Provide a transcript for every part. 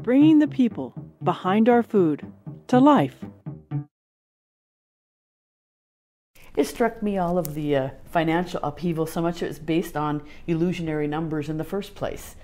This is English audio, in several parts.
bringing the people behind our food to life. It struck me all of the financial upheaval, so much of it is based on illusionary numbers in the first place.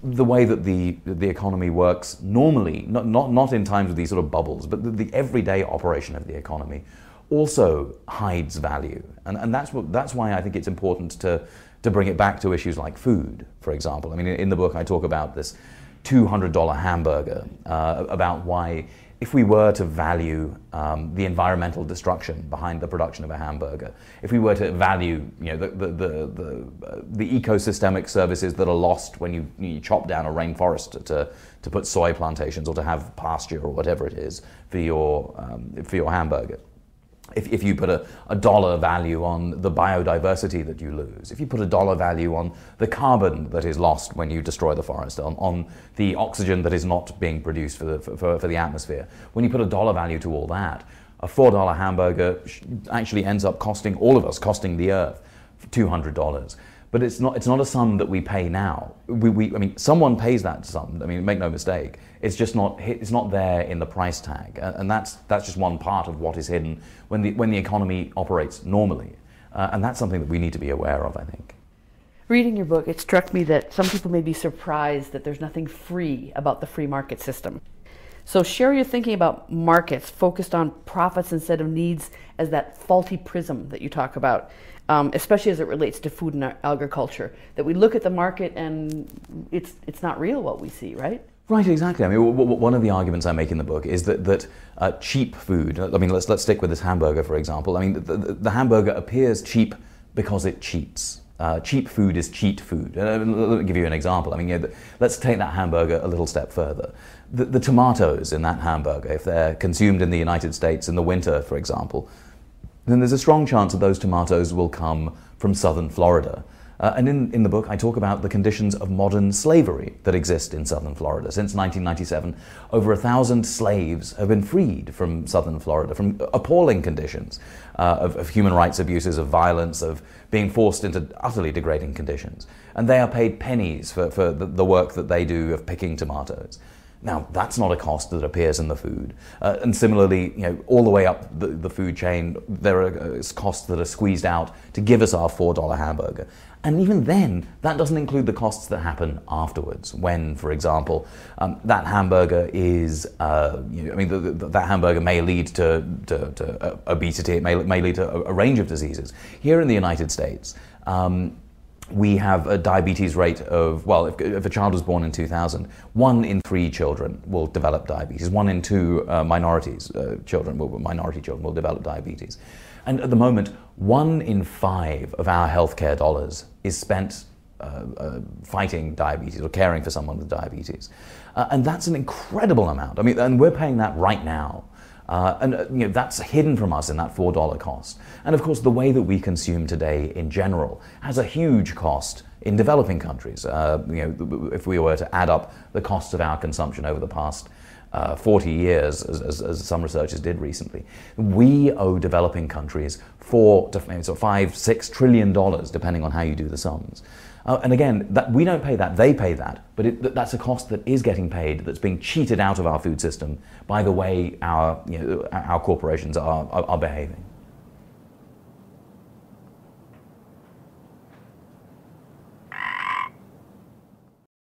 The way that the economy works normally, not in times of these sort of bubbles, but the everyday operation of the economy also hides value. And that's why I think it's important to bring it back to issues like food, for example. I mean, in the book I talk about this $200 hamburger, about why if we were to value the environmental destruction behind the production of a hamburger, if we were to value, you know, the ecosystemic services that are lost when you chop down a rainforest to put soy plantations or to have pasture or whatever it is for your hamburger. If you put a dollar value on the biodiversity that you lose, if you put a dollar value on the carbon that is lost when you destroy the forest, on the oxygen that is not being produced for the atmosphere, when you put a dollar value to all that, a $4 hamburger actually ends up costing all of us, costing the earth, $200. But it's not a sum that we pay now. I mean, someone pays that sum. I mean, make no mistake. It's just not there in the price tag, and that's just one part of what is hidden when the economy operates normally, and that's something that we need to be aware of, I think. Reading your book, it struck me that some people may be surprised that there's nothing free about the free market system. So share your thinking about markets focused on profits instead of needs as that faulty prism that you talk about. Especially as it relates to food and agriculture, that we look at the market and it's not real what we see, right? Right, exactly. I mean, one of the arguments I make in the book is that cheap food, I mean, let's stick with this hamburger, for example. I mean, the hamburger appears cheap because it cheats. Cheap food is cheat food. Let me give you an example. I mean, you know, let's take that hamburger a little step further. The tomatoes in that hamburger, if they're consumed in the United States in the winter, for example, then there's a strong chance that those tomatoes will come from southern Florida. And in the book, I talk about the conditions of modern slavery that exist in southern Florida. Since 1997, over 1,000 slaves have been freed from southern Florida, from appalling conditions of human rights abuses, of violence, of being forced into utterly degrading conditions. And they are paid pennies for the work that they do of picking tomatoes. Now, that's not a cost that appears in the food. And similarly, you know, all the way up the food chain, there are costs that are squeezed out to give us our $4 hamburger. And even then, that doesn't include the costs that happen afterwards. When, for example, that hamburger is, that hamburger may lead to obesity, it may lead to a range of diseases. Here in the United States, we have a diabetes rate of, well, if a child was born in 2000, 1 in 3 children will develop diabetes. 1 in 2 minority children will develop diabetes. And at the moment, 1 in 5 of our healthcare dollars is spent fighting diabetes or caring for someone with diabetes. And that's an incredible amount. I mean, and we're paying that right now. That's hidden from us in that $4 cost. And of course, the way that we consume today in general has a huge cost in developing countries. If we were to add up the cost of our consumption over the past 40 years, as some researchers did recently, we owe developing countries $4 to $5-6 trillion, depending on how you do the sums. And again, we don't pay that, they pay that, but that's a cost that is getting paid, that's being cheated out of our food system by the way our corporations are behaving.